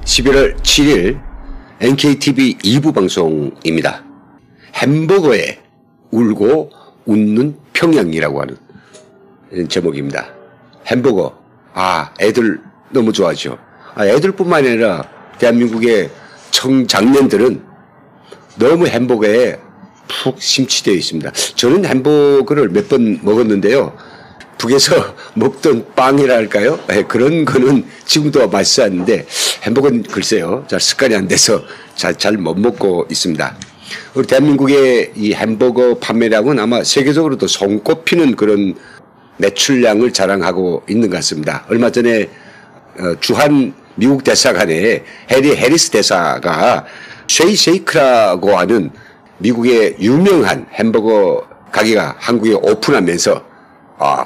11월 7일 NKTV 2부 방송입니다. 햄버거에 울고 웃는 평양이라고 하는 제목입니다. 햄버거. 애들 너무 좋아하죠. 애들뿐만 아니라 대한민국의 청장년들은 너무 햄버거에 푹 심취되어 있습니다. 저는 햄버거를 몇 번 먹었는데요. 북에서 먹던 빵이라 할까요? 그런 거는 지금도 맛있었는데 햄버거는 글쎄요. 잘 습관이 안 돼서 잘 못 먹고 있습니다. 우리 대한민국의 이 햄버거 판매량은 아마 세계적으로도 손꼽히는 그런 매출량을 자랑하고 있는 것 같습니다. 얼마 전에 주한 미국 대사관에 해리 해리스 대사가 쉐이크라고 하는 미국의 유명한 햄버거 가게가 한국에 오픈하면서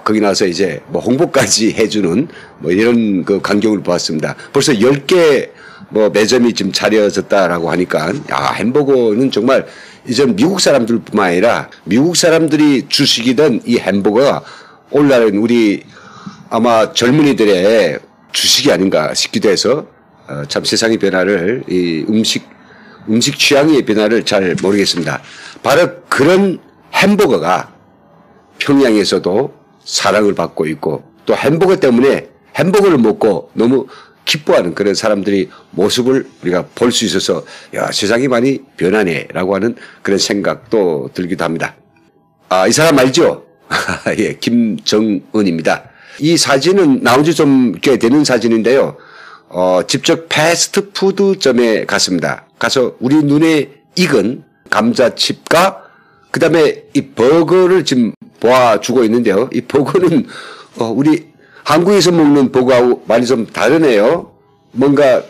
거기 나와서 이제 뭐 홍보까지 해주는 뭐 이런 그 광경을 보았습니다. 벌써 10개 뭐 매점이 지금 차려졌다라고 하니까 햄버거는 정말 이제 미국 사람들뿐만 아니라 미국 사람들이 주식이던 이 햄버거가 오늘날은 우리 아마 젊은이들의 주식이 아닌가 싶기도 해서 참 세상의 변화를 이 음식 취향의 변화를 잘 모르겠습니다. 바로 그런 햄버거가 평양에서도 사랑을 받고 있고 또 햄버거 때문에 햄버거를 먹고 너무 기뻐하는 그런 사람들이 모습을 우리가 볼 수 있어서 세상이 많이 변하네라고 하는 그런 생각도 들기도 합니다. 이 사람 알죠? 예, 김정은입니다. 이 사진은 나온 지 좀 꽤 되는 사진인데요. 직접 패스트푸드점에 갔습니다. 가서 우리 눈에 익은 감자칩과 그 다음에 이 버거를 지금 보아주고 있는데요. 이 버거는 우리 한국에서 먹는 버거하고 많이 좀 다르네요. 뭔가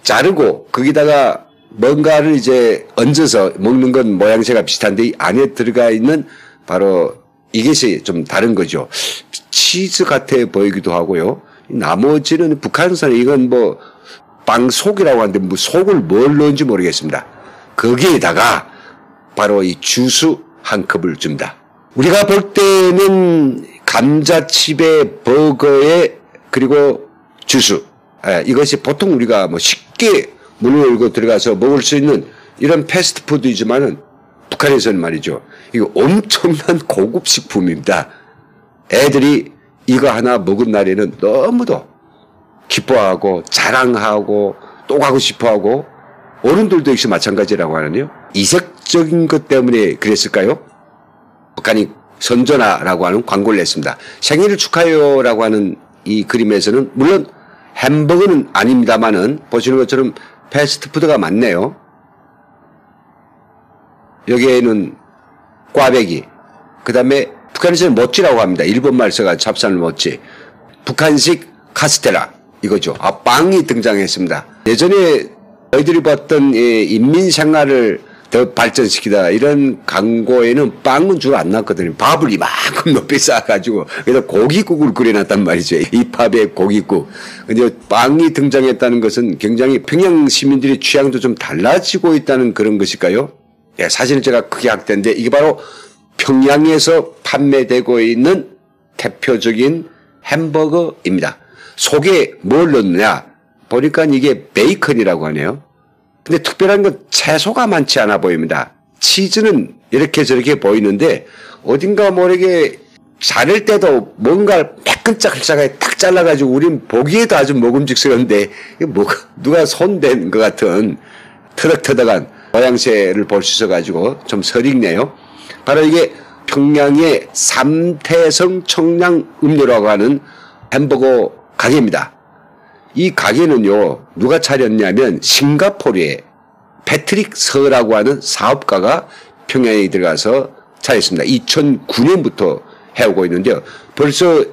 자르고 거기다가 뭔가를 이제 얹어서 먹는 건 모양새가 비슷한데 이 안에 들어가 있는 바로 이것이 좀 다른 거죠. 치즈 같아 보이기도 하고요. 나머지는 북한산에 이건 뭐 빵 속이라고 하는데 뭐 속을 뭘 넣은지 모르겠습니다. 거기에다가 바로 이 주스 한 컵을 줍니다. 우리가 볼 때는 감자칩에 버거에 그리고 주스 이것이 보통 우리가 뭐 쉽게 문을 열고 들어가서 먹을 수 있는 이런 패스트푸드이지만은 북한에서는 말이죠. 이거 엄청난 고급 식품입니다. 애들이 이거 하나 먹은 날에는 너무도 기뻐하고 자랑하고 또 가고 싶어하고 어른들도 역시 마찬가지라고 하는데요. 이색적인 것 때문에 그랬을까요? 북한이 선전하라고 하는 광고를 냈습니다. 생일을 축하해요라고 하는 이 그림에서는 물론 햄버거는 아닙니다만은 보시는 것처럼 패스트푸드가 많네요. 여기에는 꽈배기, 그 다음에 북한에서는 모찌라고 합니다. 일본말 써가 찹쌀 모찌, 북한식 카스테라 이거죠. 빵이 등장했습니다. 예전에 저희들이 봤던 인민생활을 더 발전시키다 이런 광고에는 빵은 주로 안 나왔거든요. 밥을 이만큼 높이 쌓아가지고 그래서 고깃국을 끓여놨단 말이죠. 이 밥에 고깃국. 근데 빵이 등장했다는 것은 굉장히 평양 시민들의 취향도 좀 달라지고 있다는 그런 것일까요? 예, 사실은 제가 크게 확대인데 이게 바로 평양에서 판매되고 있는 대표적인 햄버거입니다. 속에 뭘 넣느냐 보니까 이게 베이컨이라고 하네요. 근데 특별한 건 채소가 많지 않아 보입니다. 치즈는 이렇게 저렇게 보이는데 어딘가 모르게 자를 때도 뭔가 매끈짝하게 딱 잘라가지고 우린 보기에도 아주 먹음직스러운데 누가 손댄 것 같은 터덕터덕한 모양새를 볼 수 있어가지고 좀 설익네요. 바로 이게 평양의 삼태성 청량 음료라고 하는 햄버거 가게입니다. 이 가게는요, 누가 차렸냐면 싱가포르의 패트릭 서라고 하는 사업가가 평양에 들어가서 차렸습니다. 2009년부터 해오고 있는데요. 벌써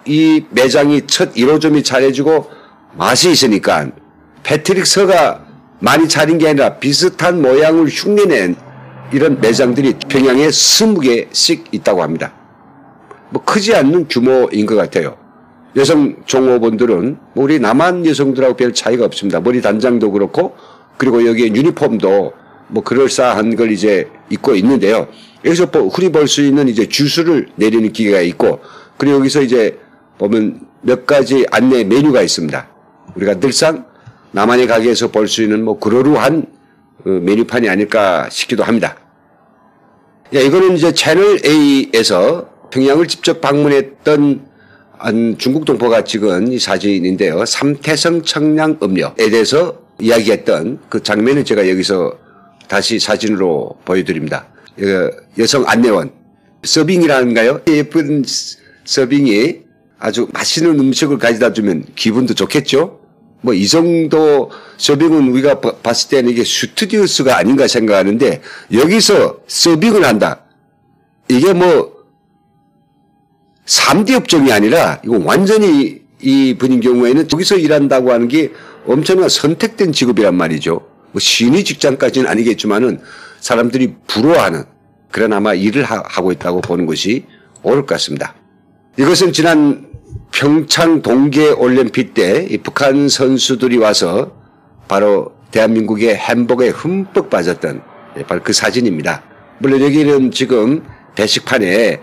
이 매장이 첫 1호점이 차려지고 맛이 있으니까 패트릭 서가 많이 차린 게 아니라 비슷한 모양을 흉내낸 이런 매장들이 평양에 20개씩 있다고 합니다. 뭐 크지 않는 규모인 것 같아요. 여성 종업원들은 우리 남한 여성들하고 별 차이가 없습니다. 머리 단장도 그렇고 그리고 여기에 유니폼도 뭐 그럴싸한 걸 이제 입고 있는데요. 여기서 흔히 볼 수 있는 이제 주스를 내리는 기계가 있고 그리고 여기서 이제 보면 몇 가지 안내 메뉴가 있습니다. 우리가 늘상 나만의 가게에서 볼 수 있는 뭐 그러루한 메뉴판이 아닐까 싶기도 합니다. 이거는 이제 채널 A에서 평양을 직접 방문했던 한 중국 동포가 찍은 이 사진인데요. 삼태성 청량 음료에 대해서 이야기했던 그 장면을 제가 여기서 다시 사진으로 보여드립니다. 여성 안내원 서빙이라는가요? 예쁜 서빙이 아주 맛있는 음식을 가져다 주면 기분도 좋겠죠? 뭐 이 정도 서빙은 우리가 봤을 때는 이게 스튜디오스가 아닌가 생각하는데 여기서 서빙을 한다. 이게 뭐 3D 업종이 아니라 이거 완전히 이 분인 경우에는 여기서 일한다고 하는 게 엄청난 선택된 직업이란 말이죠. 뭐 신의 직장까지는 아니겠지만은 사람들이 부러워하는 그런 아마 일을 하고 있다고 보는 것이 옳을 것 같습니다. 이것은 지난 평창 동계올림픽 때 이 북한 선수들이 와서 바로 대한민국의 햄버거에 흠뻑 빠졌던 바로 그 사진입니다. 물론 여기는 지금 배식판에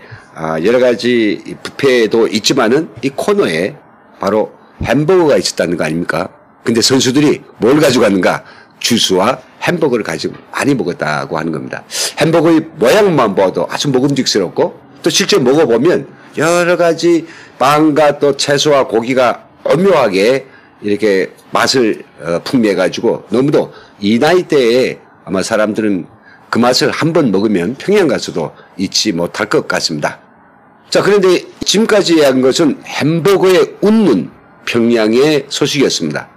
여러 가지 뷔페도 있지만은 이 코너에 바로 햄버거가 있었다는 거 아닙니까? 근데 선수들이 뭘 가져갔는가? 주스와 햄버거를 가지고 많이 먹었다고 하는 겁니다. 햄버거의 모양만 봐도 아주 먹음직스럽고 또 실제 먹어보면 여러 가지 빵과 또 채소와 고기가 오묘하게 이렇게 맛을 풍미해가지고 너무도 이 나이대에 아마 사람들은 그 맛을 한번 먹으면 평양 가서도 잊지 못할 것 같습니다. 자, 그런데 지금까지 이야기한 것은 햄버거에 웃는 평양의 소식이었습니다.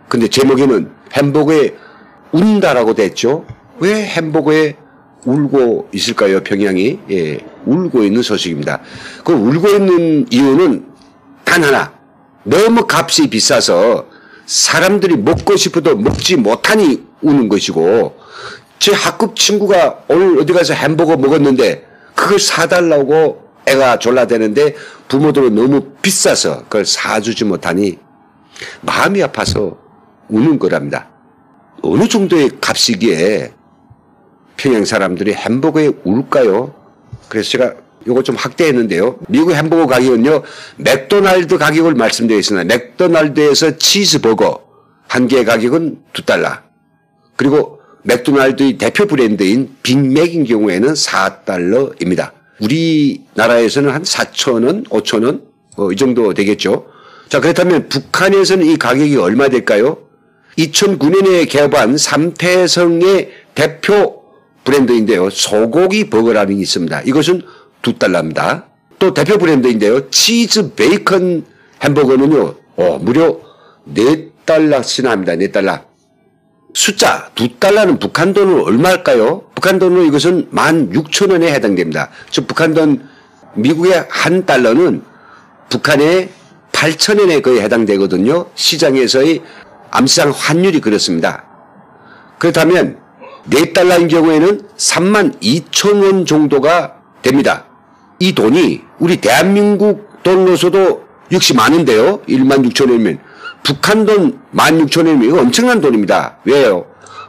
근데 제목에는 햄버거에 운다라고 됐죠. 왜 햄버거에 울고 있을까요? 평양이 울고 있는 소식입니다. 그 울고 있는 이유는 단 하나. 너무 값이 비싸서 사람들이 먹고 싶어도 먹지 못하니 우는 것이고 제 학급 친구가 오늘 어디 가서 햄버거 먹었는데 그걸 사달라고 애가 졸라대는데 부모들은 너무 비싸서 그걸 사주지 못하니 마음이 아파서 우는 거랍니다. 어느 정도의 값이기에 평양 사람들이 햄버거에 울까요? 그래서 제가 이거 좀 확대했는데요. 미국 햄버거 가격은요, 맥도날드 가격을 말씀드리겠습니다. 맥도날드에서 치즈버거 한 개의 가격은 $2. 그리고 맥도날드의 대표 브랜드인 빅맥인 경우에는 $4입니다. 우리나라에서는 한 4,000원, 5,000원, 이 정도 되겠죠. 자, 그렇다면 북한에서는 이 가격이 얼마 될까요? 2009년에 개업한 삼태성의 대표 브랜드인데요. 소고기 버거라는 게 있습니다. 이것은 $2입니다. 또 대표 브랜드인데요. 치즈 베이컨 햄버거는요. 무려 $4씩이나 합니다. $4. 숫자 $2는 북한 돈으로 얼마일까요? 북한 돈으로 이것은 16,000원에 해당됩니다. 즉 북한 돈 미국의 $1는 북한의 8,000원에 거의 해당되거든요. 시장에서의 암시장 환율이 그렇습니다. 그렇다면 $4인 경우에는 32,000원 정도가 됩니다. 이 돈이 우리 대한민국 돈으로서도 역시 많은데요. 16,000원이면. 북한 돈 16,000원이면 이거 엄청난 돈입니다. 왜요?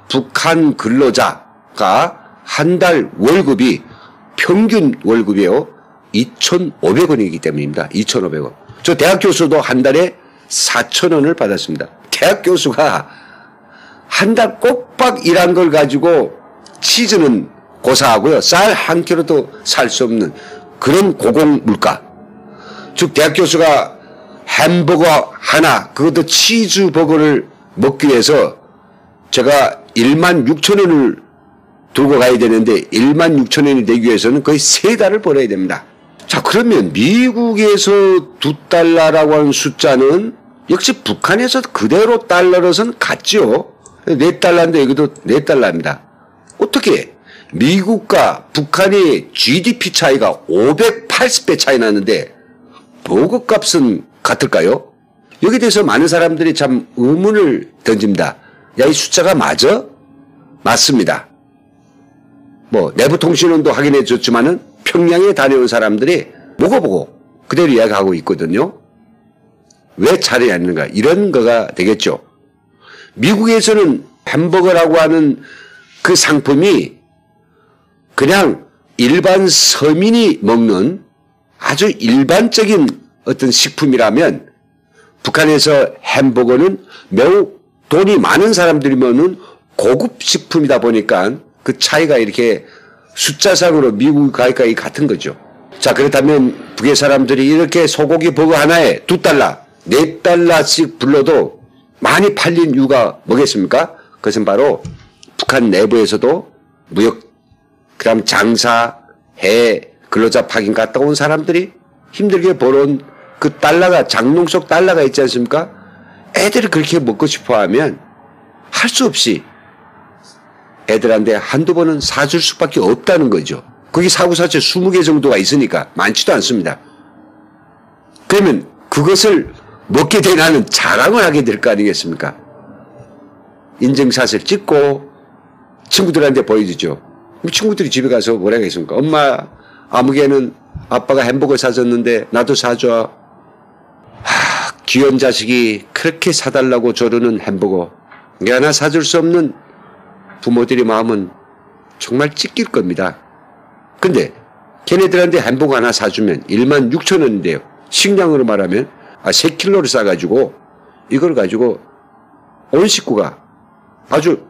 북한 근로자가 한 달 월급이 평균 월급이요. 2,500원이기 때문입니다. 2,500원. 저 대학 교수도 한 달에 4,000원을 받았습니다. 대학 교수가 한 달 꼬박 일한 걸 가지고 치즈는 고사하고요. 쌀 한 킬로도 살 수 없는 그런 고공물가. 즉 대학 교수가 햄버거 하나, 그것도 치즈버거를 먹기 위해서 제가 16,000원을 들고 가야 되는데 16,000원이 되기 위해서는 거의 3달을 벌어야 됩니다. 자, 그러면 미국에서 $2라고 하는 숫자는 역시 북한에서 그대로 달러로서는 같죠. $4인데 여기도 $4입니다. 어떻게 미국과 북한의 GDP 차이가 580배 차이 나는데 버거 값은 같을까요? 여기에 대해서 많은 사람들이 참 의문을 던집니다. 야, 이 숫자가 맞아? 맞습니다. 뭐 내부통신원도 확인해 줬지만은 평양에 다녀온 사람들이 먹어보고 그대로 이야기하고 있거든요. 왜 차이가 있는가? 이런 거가 되겠죠. 미국에서는 햄버거라고 하는 그 상품이 그냥 일반 서민이 먹는 아주 일반적인 어떤 식품이라면 북한에서 햄버거는 매우 돈이 많은 사람들이면은 고급 식품이다 보니까 그 차이가 이렇게 숫자상으로 미국 가까이 같은 거죠. 자, 그렇다면 북의 사람들이 이렇게 소고기 버거 하나에 $2, $4씩 불러도 많이 팔린 이유가 뭐겠습니까? 그것은 바로 북한 내부에서도 무역, 그다음 장사, 해, 근로자 파견 갔다 온 사람들이 힘들게 벌어온 그 달러가, 장롱 속 달러가 있지 않습니까? 애들이 그렇게 먹고 싶어 하면 할 수 없이 애들한테 한두 번은 사줄 수밖에 없다는 거죠. 거기 사고사체 20개 정도가 있으니까 많지도 않습니다. 그러면 그것을 먹게 되나는 자랑을 하게 될 거 아니겠습니까? 인증샷을 찍고 친구들한테 보여주죠. 친구들이 집에 가서 뭐라 하겠습니까? 엄마, 아무개는 아빠가 햄버거 사줬는데 나도 사줘. 귀여운 자식이 그렇게 사달라고 조르는 햄버거. 이게 하나 사줄 수 없는 부모들의 마음은 정말 찢길 겁니다. 근데 걔네들한테 햄버거 하나 사주면 16,000원인데요. 식량으로 말하면 3kg를 싸가지고 이걸 가지고 온 식구가 아주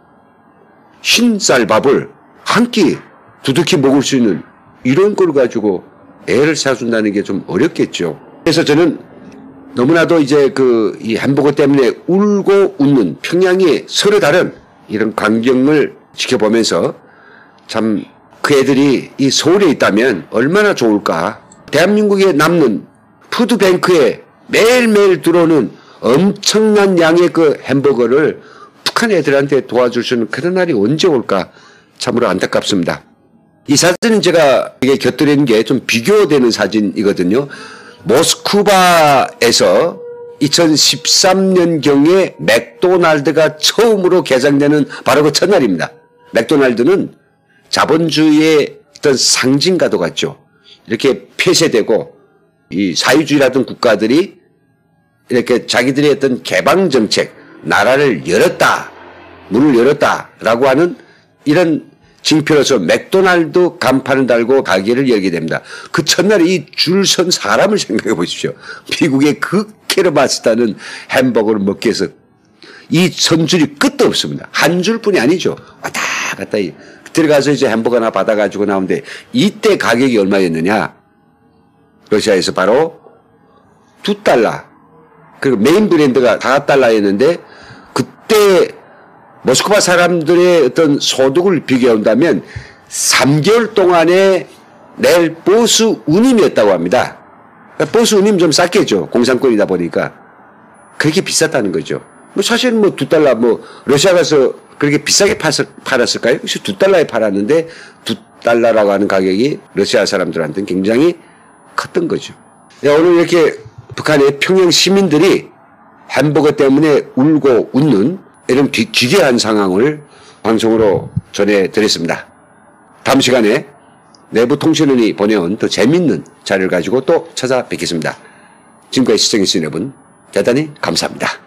흰쌀밥을 한 끼 두둑히 먹을 수 있는 이런 걸 가지고 애를 사준다는 게 좀 어렵겠죠. 그래서 저는 너무나도 이제 이 햄버거 때문에 울고 웃는 평양이 서로 다른 이런 광경을 지켜보면서 참 그 애들이 이 서울에 있다면 얼마나 좋을까. 대한민국에 남는 푸드뱅크에 매일매일 들어오는 엄청난 양의 그 햄버거를 북한 애들한테 도와줄 수 있는 그런 날이 언제 올까 참으로 안타깝습니다. 이 사진은 제가 이게 곁들이는 게 좀 비교되는 사진이거든요. 모스크바에서 2013년경에 맥도날드가 처음으로 개장되는 바로 그 첫날입니다. 맥도날드는 자본주의의 어떤 상징과도 같죠. 이렇게 폐쇄되고 이 사회주의라던 국가들이 이렇게 자기들의 어떤 개방정책, 나라를 열었다, 문을 열었다라고 하는 이런 징표로서 맥도날드 간판을 달고 가게를 열게 됩니다. 그 첫날에 이 줄 선 사람을 생각해 보십시오. 미국의 극히로 맛있다는 햄버거를 먹기 위해서 이 선줄이 끝도 없습니다. 한 줄뿐이 아니죠. 왔다 갔다 들어가서 이제 햄버거 하나 받아가지고 나오는데 이때 가격이 얼마였느냐? 러시아에서 바로 $2. 그리고 메인 브랜드가 $4였는데 그때 모스크바 사람들의 어떤 소득을 비교한다면 3개월 동안에 낼 버스 운임이었다고 합니다. 그러니까 버스 운임 좀 쌌겠죠. 공산권이다 보니까. 그렇게 비쌌다는 거죠. 사실 $2, 러시아 가서 그렇게 비싸게 팔았을까요? 혹시 $2에 팔았는데 $2라고 하는 가격이 러시아 사람들한테는 굉장히 컸던 거죠. 오늘 이렇게 북한의 평양 시민들이 햄버거 때문에 울고 웃는 이런 기괴한 상황을 방송으로 전해드렸습니다. 다음 시간에 내부통신원이 보내온 더 재밌는 자료를 가지고 또 찾아뵙겠습니다. 지금까지 시청해주신 여러분 대단히 감사합니다.